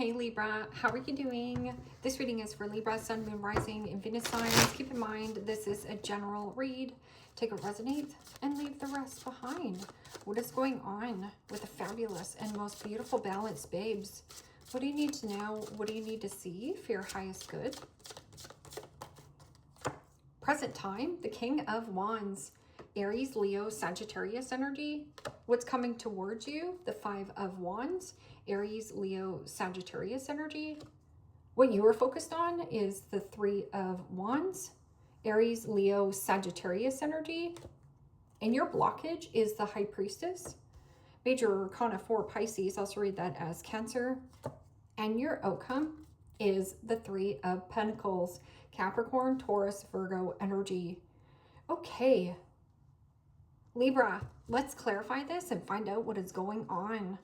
Hey Libra, how are you doing? This reading is for Libra, Sun, Moon, Rising, and Venus signs. Keep in mind, this is a general read. Take what resonates and leave the rest behind. What is going on with the fabulous and most beautiful balanced babes? What do you need to know? What do you need to see for your highest good? Present time, the King of Wands. Aries, Leo, Sagittarius energy. What's coming towards you? The Five of Wands. Aries, Leo, Sagittarius energy. What you are focused on is the Three of Wands. Aries, Leo, Sagittarius energy. And your blockage is the High Priestess. Major Arcana 4, Pisces. Also read that as Cancer. And your outcome is the Three of Pentacles. Capricorn, Taurus, Virgo energy. Okay. Libra, let's clarify this and find out what is going on.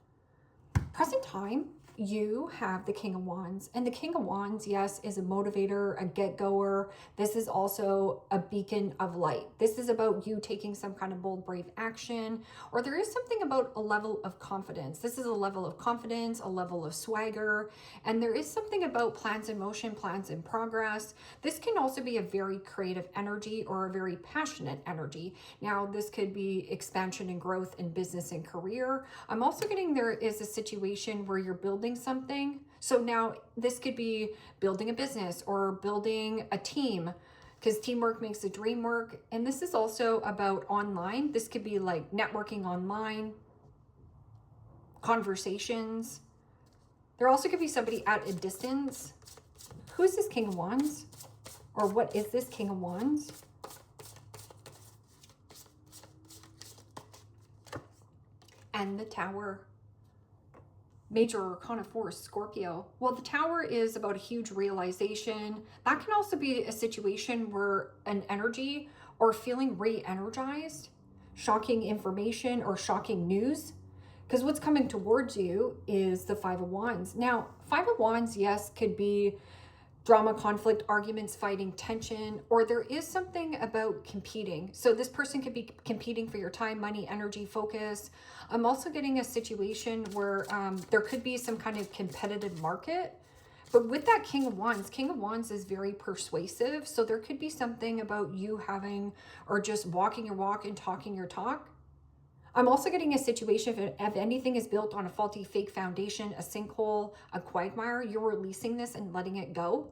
Present time, you have the King of Wands. And the King of Wands, yes, is a motivator, a get-goer. This is also a beacon of light. This is about you taking some kind of bold, brave action, or there is something about a level of confidence. This is a level of confidence, a level of swagger, and there is something about plans in motion, plans in progress. This can also be a very creative energy or a very passionate energy. Now, this could be expansion and growth in business and career. I'm also getting there is a situation where you're building something. So now this could be building a business or building a team, because teamwork makes the dream work. And this is also about online. This could be like networking online, conversations. There also could be somebody at a distance. Who is this King of Wands? Or what is this King of Wands? And the Tower. Major Arcana 4, Scorpio. Well, the Tower is about a huge realization. That can also be a situation where an energy or feeling re-energized, shocking information or shocking news, because what's coming towards you is the Five of Wands. Now, Five of Wands, yes, could be drama, conflict, arguments, fighting, tension, or there is something about competing. So this person could be competing for your time, money, energy, focus. I'm also getting a situation where there could be some kind of competitive market. But with that King of Wands is very persuasive. So there could be something about you having, or just walking your walk and talking your talk. I'm also getting a situation if anything is built on a faulty, fake foundation, a sinkhole, a quagmire, you're releasing this and letting it go.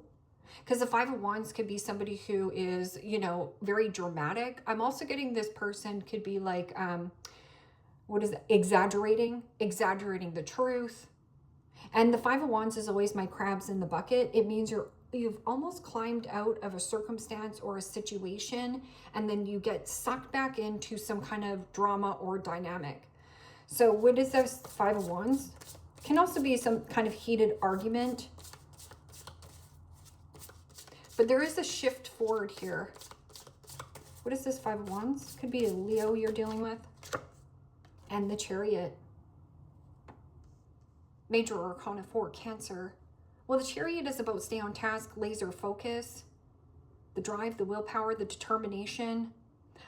Because the Five of Wands could be somebody who is, you know, very dramatic. I'm also getting this person could be like, what is it? Exaggerating the truth. And the Five of Wands is always my crabs in the bucket. It means you've almost climbed out of a circumstance or a situation, and then you get sucked back into some kind of drama or dynamic. So what is this Five of Wands? It can also be some kind of heated argument. But there is a shift forward here. What is this Five of Wands? Could be a Leo you're dealing with. And the Chariot. Major Arcana 4, Cancer. Well, the Chariot is about stay on task, laser focus, the drive, the willpower, the determination.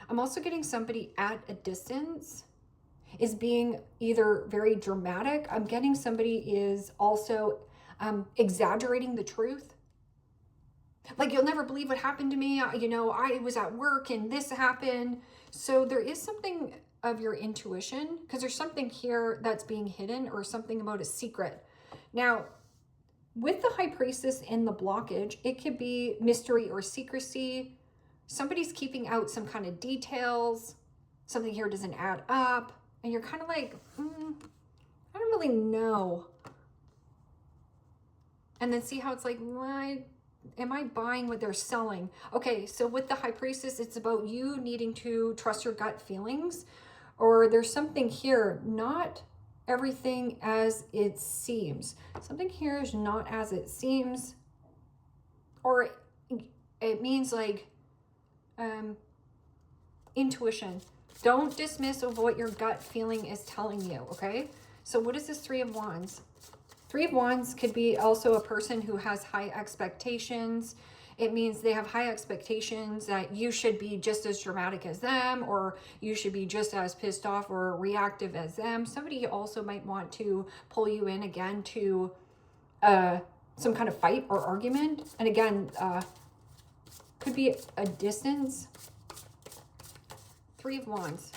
I'm also getting somebody at a distance is being either very dramatic. I'm getting somebody is also exaggerating the truth. Like, you'll never believe what happened to me. You know, I was at work and this happened. So there is something of your intuition, because there's something here that's being hidden or something about a secret. Now, with the High Priestess in the blockage, it could be mystery or secrecy. Somebody's keeping out some kind of details. Something here doesn't add up. And you're kind of like, I don't really know. And then see how it's like, am I buying what they're selling? Okay, so with the High Priestess, it's about you needing to trust your gut feelings. Or there's something here, not everything as it seems. Something here is not as it seems. Or it means like intuition. Don't dismiss of what your gut feeling is telling you, okay? So what is this Three of Wands? Three of Wands could be also a person who has high expectations. It means they have high expectations that you should be just as dramatic as them, or you should be just as pissed off or reactive as them. Somebody also might want to pull you in again to some kind of fight or argument. And again, could be a distance. 3 of Wands.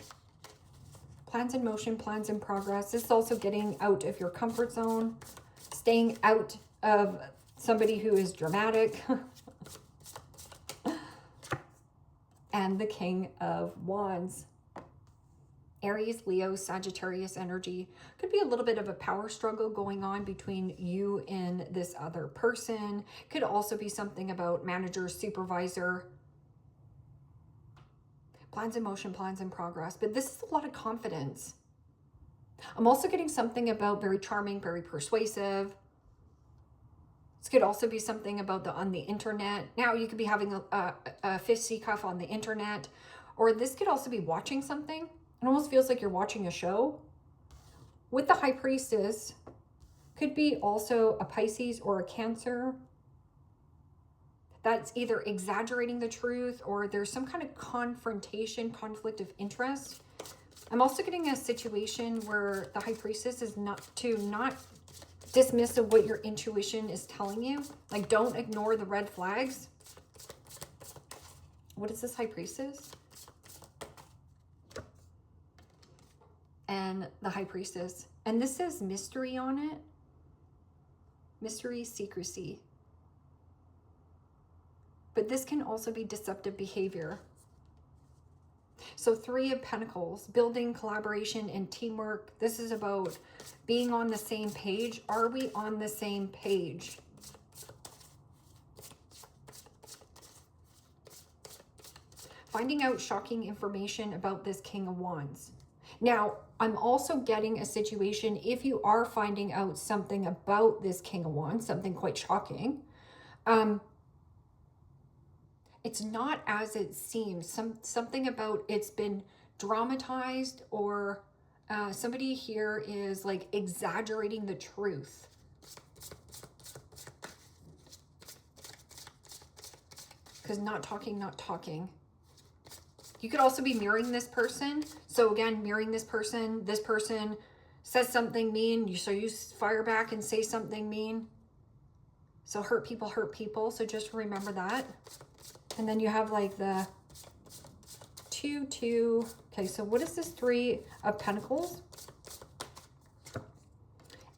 Plans in motion, plans in progress. This is also getting out of your comfort zone, staying out of somebody who is dramatic. And the King of Wands. Aries, Leo, Sagittarius energy. Could be a little bit of a power struggle going on between you and this other person. Could also be something about manager, supervisor. Plans in motion, plans in progress. But this is a lot of confidence. I'm also getting something about very charming, very persuasive. This could also be something about on the internet. Now you could be having a fisticuff on the internet. Or this could also be watching something. It almost feels like you're watching a show. With the High Priestess, could be also a Pisces or a Cancer. That's either exaggerating the truth or there's some kind of confrontation, conflict of interest. I'm also getting a situation where the High Priestess is not dismiss of what your intuition is telling you. Like, don't ignore the red flags. What is this High Priestess? And the High Priestess. And this says mystery on it. Mystery, secrecy. But this can also be deceptive behavior. So 3 of Pentacles, building collaboration and teamwork. This is about being on the same page. Are we on the same page? Finding out shocking information about this King of Wands. Now, I'm also getting a situation, if you are finding out something about this King of Wands, something quite shocking, it's not as it seems. Something about it's been dramatized, or somebody here is like exaggerating the truth. Because not talking, not talking. You could also be mirroring this person. So again, mirroring this person says something mean, so you fire back and say something mean. So hurt people. So just remember that. And then you have like the 2. Okay, so what is this 3 of Pentacles?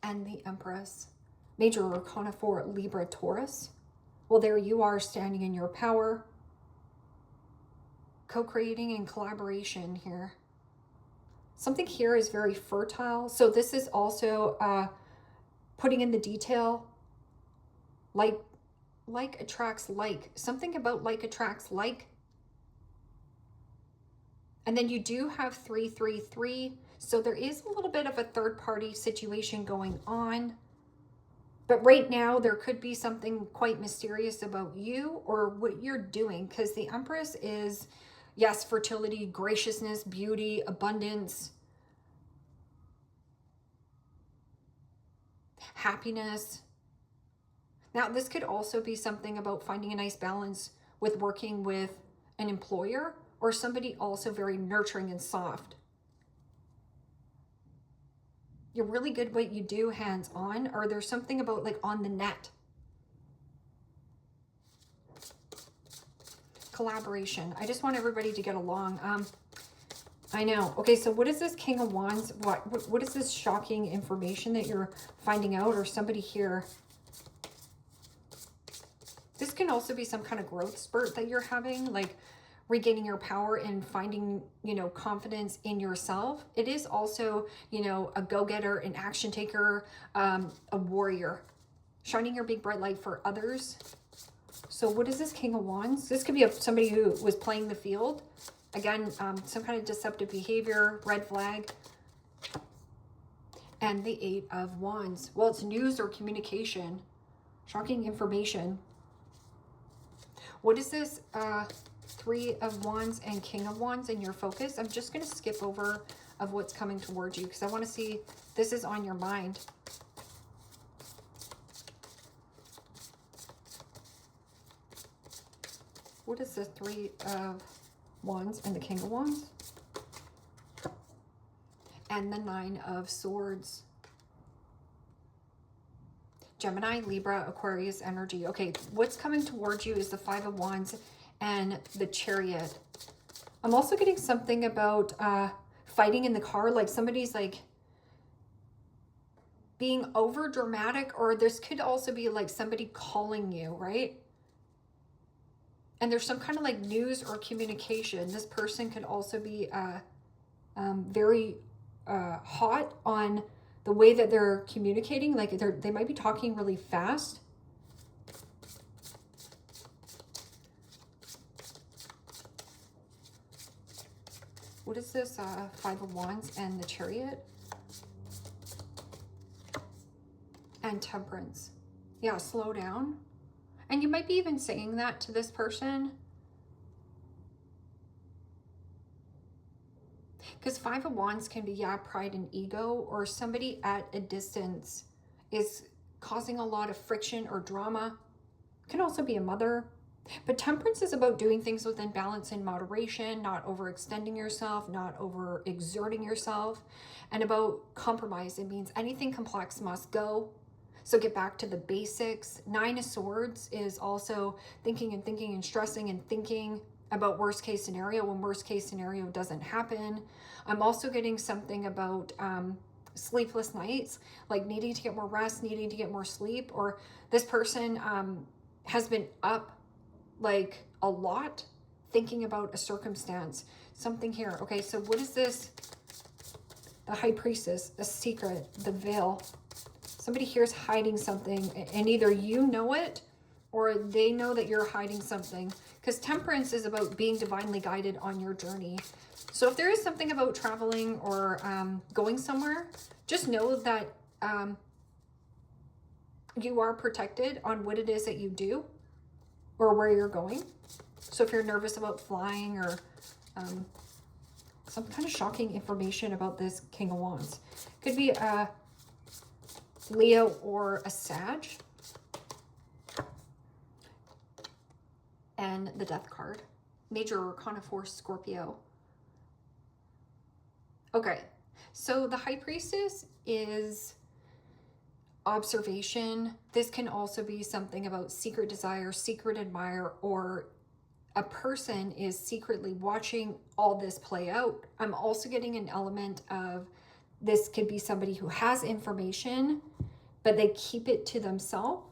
And the Empress. Major Arcana for Libra, Taurus. Well, there you are standing in your power. Co-creating and collaboration here. Something here is very fertile. So this is also putting in the detail. Like attracts like. Something about like attracts like. And then you do have 3. So there is a little bit of a third party situation going on. But right now there could be something quite mysterious about you or what you're doing. Because the Empress is, yes, fertility, graciousness, beauty, abundance, happiness. Now, this could also be something about finding a nice balance with working with an employer or somebody also very nurturing and soft. You're really good at what you do hands-on, or there's something about like on the net. Collaboration. I just want everybody to get along. I know. Okay, so what is this King of Wands? What is this shocking information that you're finding out, or somebody here? This can also be some kind of growth spurt that you're having, like regaining your power and finding, confidence in yourself. It is also, a go-getter, an action taker, a warrior, shining your big bright light for others. So what is this King of Wands? This could be somebody who was playing the field. Again, some kind of deceptive behavior, red flag. And the 8 of Wands. Well, it's news or communication, shocking information. What is this 3 of Wands and King of Wands in your focus? I'm just going to skip over of what's coming towards you because I want to see this is on your mind. What is this 3 of Wands and the King of Wands? And the 9 of Swords. Gemini, Libra, Aquarius energy. Okay, what's coming towards you is the Five of Wands and the Chariot. I'm also getting something about fighting in the car, like somebody's like being over dramatic, or this could also be like somebody calling you, right? And there's some kind of like news or communication. This person could also be very hot on the way that they're communicating. Like they might be talking really fast. What is this? Five of Wands and the Chariot. And Temperance. Yeah, slow down. And you might be even saying that to this person. Because Five of Wands can be, yeah, pride and ego, or somebody at a distance is causing a lot of friction or drama. Can also be a mother. But Temperance is about doing things within balance and moderation, not overextending yourself, not overexerting yourself, and about compromise. It means anything complex must go. So get back to the basics. Nine of Swords is also thinking and stressing and thinking about worst case scenario when worst case scenario doesn't happen. I'm also getting something about sleepless nights, like needing to get more rest, needing to get more sleep, or this person has been up like a lot thinking about a circumstance, something here. Okay, so what is this? The High Priestess, a secret, the veil. Somebody here is hiding something, and either you know it or they know that you're hiding something, because Temperance is about being divinely guided on your journey. So if there is something about traveling or going somewhere, just know that you are protected on what it is that you do or where you're going. So if you're nervous about flying or some kind of shocking information about this King of Wands, could be a Leo or a Sag. And the Death card, Major Arcana 4, Scorpio. Okay, so the High Priestess is observation. This can also be something about secret desire, secret admire, or a person is secretly watching all this play out. I'm also getting an element of this could be somebody who has information, but they keep it to themselves.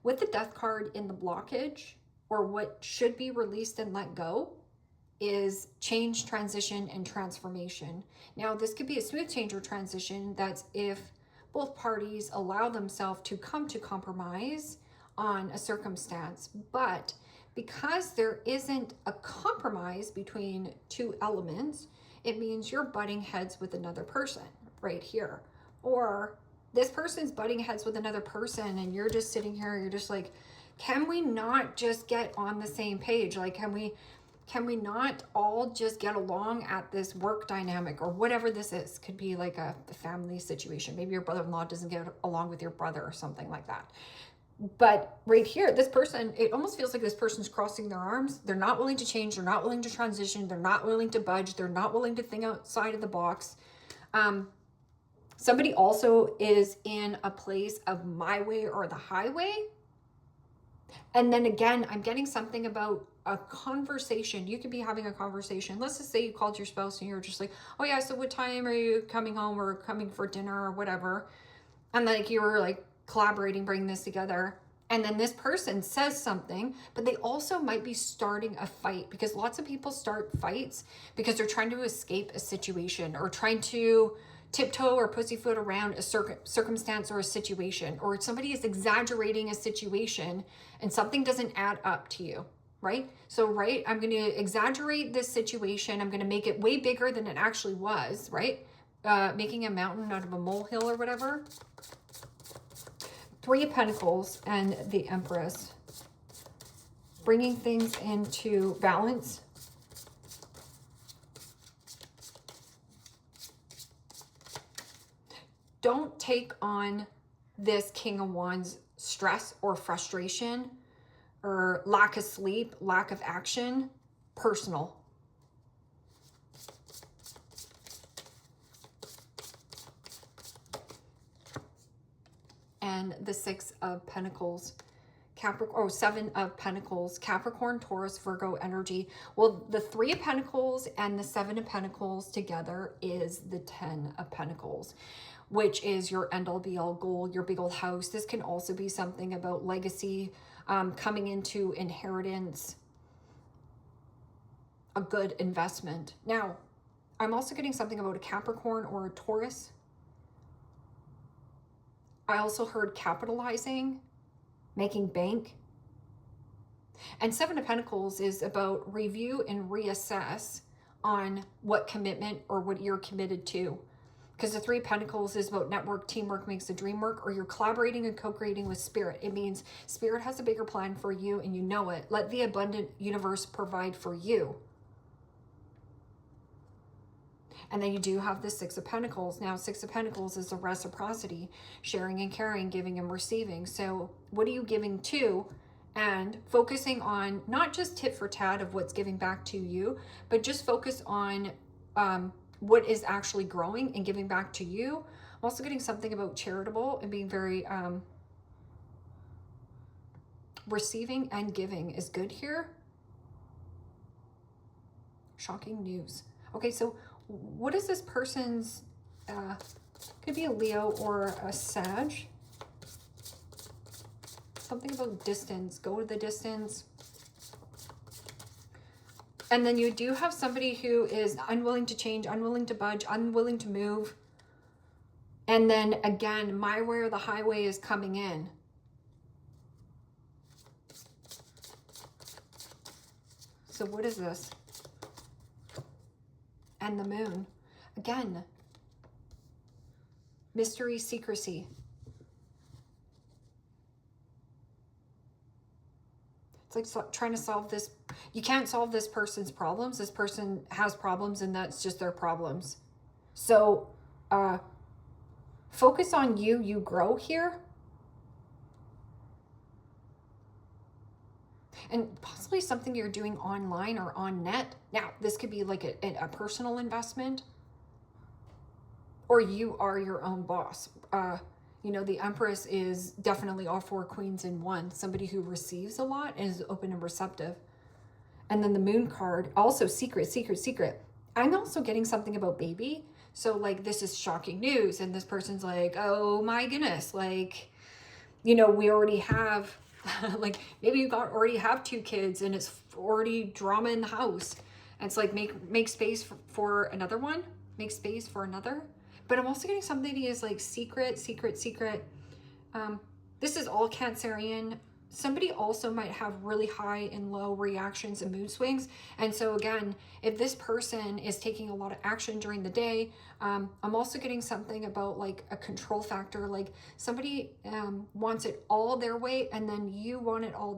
With the Death card in the blockage, or what should be released and let go, is change, transition, and transformation. Now, this could be a smooth change or transition. That's if both parties allow themselves to come to compromise on a circumstance. But because there isn't a compromise between two elements, it means you're butting heads with another person right here. Or this person's butting heads with another person and you're just sitting here, you're just like, can we not just get on the same page? Like, can we not all just get along at this work dynamic or whatever this is? Could be like a family situation. Maybe your brother-in-law doesn't get along with your brother or something like that. But right here, this person, it almost feels like this person's crossing their arms. They're not willing to change. They're not willing to transition. They're not willing to budge. They're not willing to think outside of the box. Somebody also is in a place of my way or the highway. And then again, I'm getting something about a conversation. You could be having a conversation. Let's just say you called your spouse and you're just like, oh yeah, so what time are you coming home or coming for dinner or whatever? And like you were like collaborating, bringing this together. And then this person says something, but they also might be starting a fight, because lots of people start fights because they're trying to escape a situation or trying to tiptoe or pussyfoot around a circumstance or a situation, or somebody is exaggerating a situation and something doesn't add up to you, right? So, right, I'm going to exaggerate this situation. I'm going to make it way bigger than it actually was, right? Making a mountain out of a molehill or whatever. Three of Pentacles and the Empress. Bringing things into balance. Don't take on this King of Wands stress or frustration or lack of sleep, lack of action, personal. and the Six of Pentacles. Capricorn, or Seven of Pentacles, Capricorn, Taurus, Virgo energy. Well, the Three of Pentacles and the Seven of Pentacles together is the 10 of Pentacles, which is your end all be all goal, your big old house. This can also be something about legacy, coming into inheritance, a good investment. Now, I'm also getting something about a Capricorn or a Taurus. I also heard capitalizing, making bank. And Seven of Pentacles is about review and reassess on what commitment or what you're committed to. Because the Three of Pentacles is about network, teamwork makes the dream work, or you're collaborating and co-creating with Spirit. It means Spirit has a bigger plan for you and you know it. Let the abundant universe provide for you. And then you do have the Six of Pentacles. Now, Six of Pentacles is a reciprocity, sharing and caring, giving and receiving. So what are you giving to? And focusing on not just tit for tat of what's giving back to you, but just focus on what is actually growing and giving back to you. I'm also getting something about charitable and being very receiving and giving is good here. Shocking news. Okay, so what is this person's, could be a Leo or a Sag. Something about distance, go to the distance. And then you do have somebody who is unwilling to change, unwilling to budge, unwilling to move. And then again, my way or the highway is coming in. So what is this? And the Moon. Again, mystery, secrecy. It's like trying to solve this. You can't solve this person's problems. This person has problems and that's just their problems. So focus on you. You grow here. And possibly something you're doing online or on net. Now, this could be like a personal investment. Or you are your own boss. You know, the Empress is definitely all four queens in one. Somebody who receives a lot and is open and receptive. And then the Moon card, also secret, secret, secret. I'm also getting something about baby. So like, this is shocking news. And this person's like, oh my goodness. Like, you know, we already have, like, maybe you already have 2 kids and it's already drama in the house. And it's like, make space for another one. Make space for another. But I'm also getting somebody is like secret, secret, secret. This is all Cancerian. Somebody also might have really high and low reactions and mood swings. And so again, if this person is taking a lot of action during the day, I'm also getting something about like a control factor. Like somebody wants it all their way and then you want it all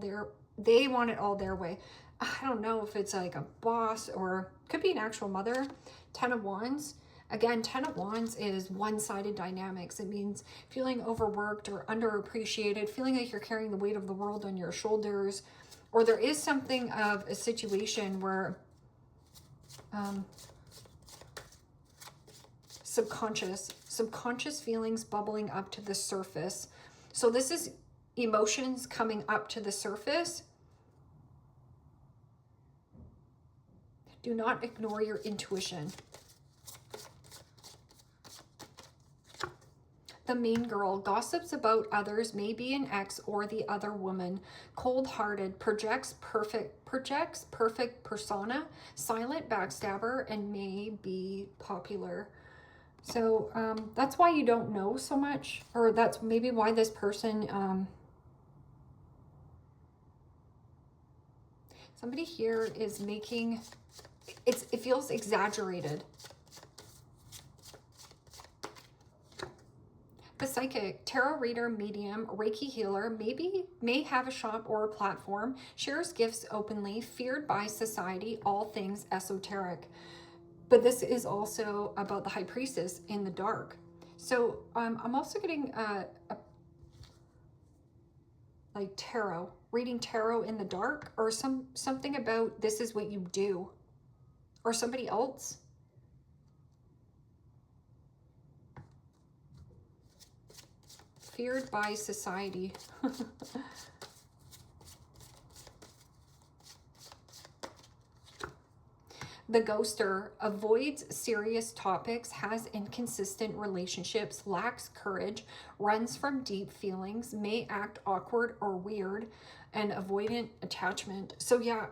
they want it all their way. I don't know if it's like a boss or could be an actual mother. 10 of Wands. Again, 10 of Wands is one-sided dynamics. It means feeling overworked or underappreciated, feeling like you're carrying the weight of the world on your shoulders, or there is something of a situation where subconscious feelings bubbling up to the surface. So this is emotions coming up to the surface. Do not ignore your intuition. The mean girl gossips about others, maybe an ex or the other woman. Cold-hearted, projects perfect persona, silent backstabber, and may be popular. So that's why you don't know so much, or that's maybe why this person, somebody here is making, it feels exaggerated. The psychic, tarot reader, medium, Reiki healer, may have a shop or a platform, shares gifts openly, feared by society, all things esoteric. But this is also about the High Priestess in the dark. So I'm also getting like tarot, reading tarot in the dark, or something about this is what you do, or somebody else. feared by society. The ghoster avoids serious topics, has inconsistent relationships, lacks courage, runs from deep feelings, may act awkward or weird, and avoidant attachment. So yeah,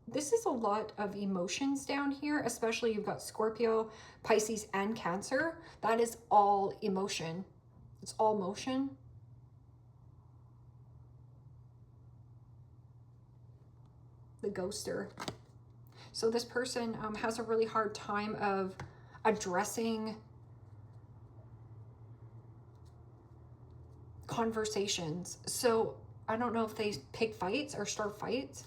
this is a lot of emotions down here, especially you've got Scorpio, Pisces, and Cancer. That is all emotion. It's all motion. The ghoster. So this person has a really hard time of addressing conversations. So I don't know if they pick fights or start fights.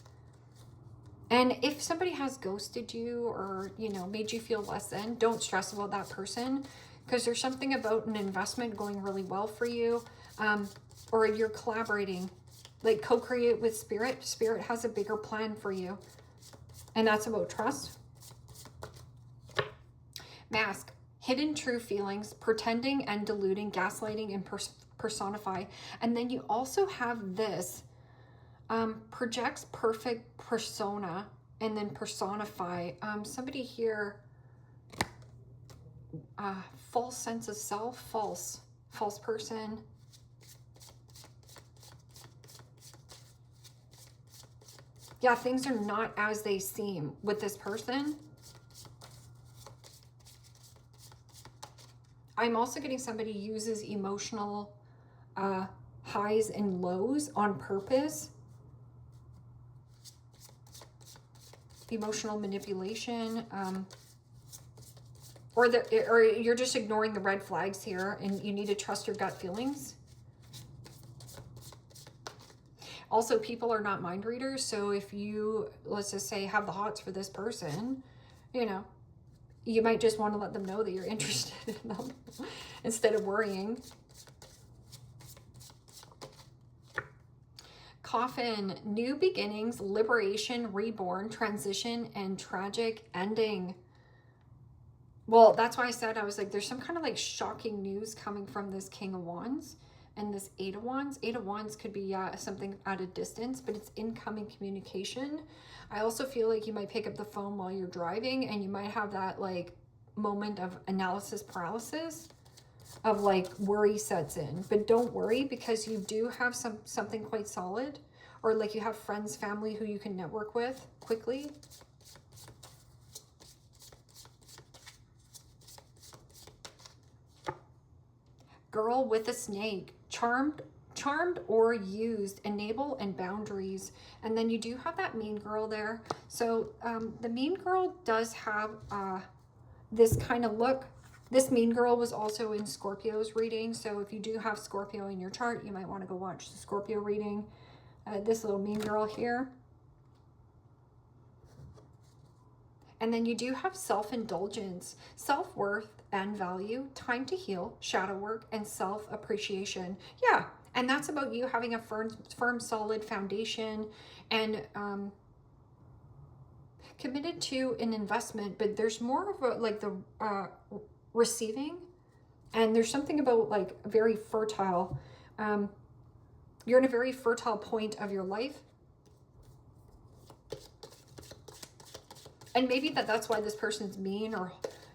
And if somebody has ghosted you or, you know, made you feel less than, don't stress about that person, because there's something about an investment going really well for you, or you're collaborating, like co-create with Spirit. Spirit has a bigger plan for you. And that's about trust. Mask, hidden true feelings, pretending and deluding, gaslighting, and personify. And then you also have this, projects perfect persona and then personify. Somebody here, false sense of self, false person. Yeah, things are not as they seem with this person. I'm also getting somebody uses emotional highs and lows on purpose. Emotional manipulation. Or you're just ignoring the red flags here and you need to trust your gut feelings. Also, people are not mind readers, so if you, let's just say, have the hots for this person, you know, you might just want to let them know that you're interested in them instead of worrying. Coffin, new beginnings, liberation, reborn, transition, and tragic ending. Well, that's why I said, I was like, there's some kind of like shocking news coming from this King of Wands. And this Eight of Wands. Eight of Wands could be something at a distance, but it's incoming communication. I also feel like you might pick up the phone while you're driving and you might have that like moment of analysis paralysis of like worry sets in. But don't worry, because you do have something quite solid, or like you have friends, family who you can network with quickly. Girl with a snake. Charmed or used, enable and boundaries. And then you do have that mean girl there. So the mean girl does have this kind of look. This mean girl was also in Scorpio's reading. So if you do have Scorpio in your chart, you might want to go watch the Scorpio reading. This little mean girl here. And then you do have self-indulgence, self-worth and value, time to heal, shadow work, and self-appreciation. Yeah, and that's about you having a firm, solid foundation and committed to an investment, but there's more of a, like the receiving, and there's something about like very fertile. You're in a very fertile point of your life. And maybe that's why this person's mean, or,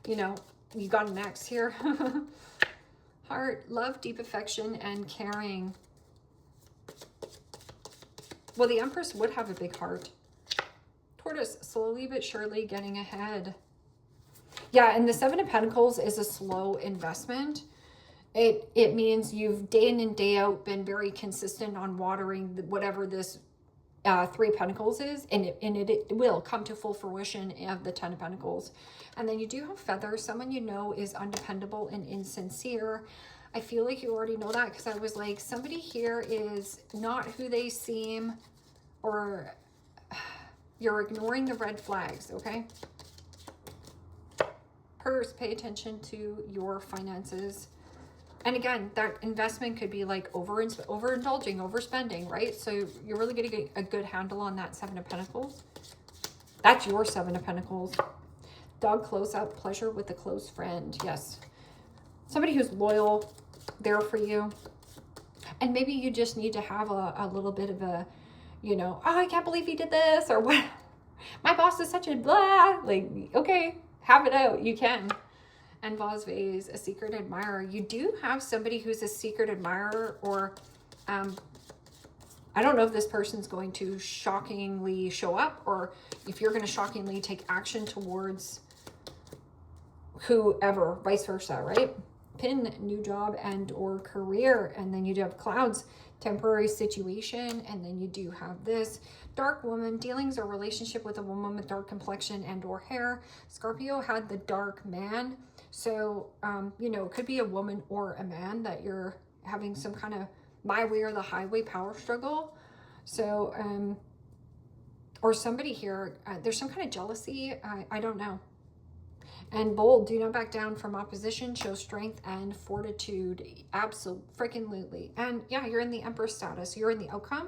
you know, you got an ex here. Heart, love, deep affection, and caring. Well, the Empress would have a big heart. Tortoise, slowly but surely getting ahead. Yeah, and the Seven of Pentacles is a slow investment. It means you've day in and day out been very consistent on watering whatever this Three of Pentacles is, and it will come to full fruition of the Ten of Pentacles. And then you do have Feather. Someone you know is undependable and insincere. I feel like you already know that, because I was like, somebody here is not who they seem, or you're ignoring the red flags, okay? Purse, pay attention to your finances. And again, that investment could be like overindulging, overspending, right? So you're really getting a good handle on that Seven of Pentacles. That's your Seven of Pentacles. Dog close-up, pleasure with a close friend. Yes. Somebody who's loyal, there for you. And maybe you just need to have a little bit of a, you know, oh, I can't believe he did this, or what, my boss is such a blah, like, okay, have it out, you can. And Vase Vase, a secret admirer. You do have somebody who's a secret admirer, or I don't know if this person's going to shockingly show up, or if you're going to shockingly take action towards whoever, vice versa, right? Pin, new job and or career. And then you do have clouds, temporary situation. And then you do have this dark woman, dealings or relationship with a woman with dark complexion and or hair. Scorpio had the dark man. So, you know, it could be a woman or a man that you're having some kind of my way or the highway power struggle. So, or somebody here, there's some kind of jealousy. I don't know. And bold, do not back down from opposition, show strength and fortitude. Absolutely. And yeah, you're in the Empress status. You're in the outcome.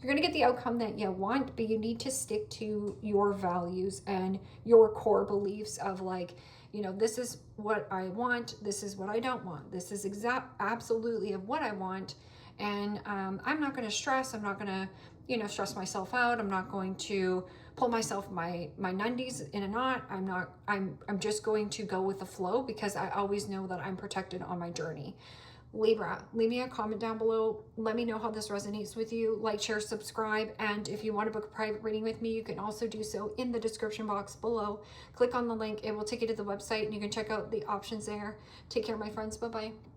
You're going to get the outcome that you want, but you need to stick to your values and your core beliefs of like, you know, this is what I want. This is what I don't want. This is absolutely of what I want. And I'm not going to stress. I'm not going to, you know, stress myself out. I'm not going to pull myself my nundies in a knot. I'm just going to go with the flow because I always know that I'm protected on my journey. Libra, leave me a comment down below. Let me know how this resonates with you. Like, share, subscribe. And if you want to book a private reading with me, you can also do so in the description box below. Click on the link. It will take you to the website and you can check out the options there. Take care, my friends. Bye-bye.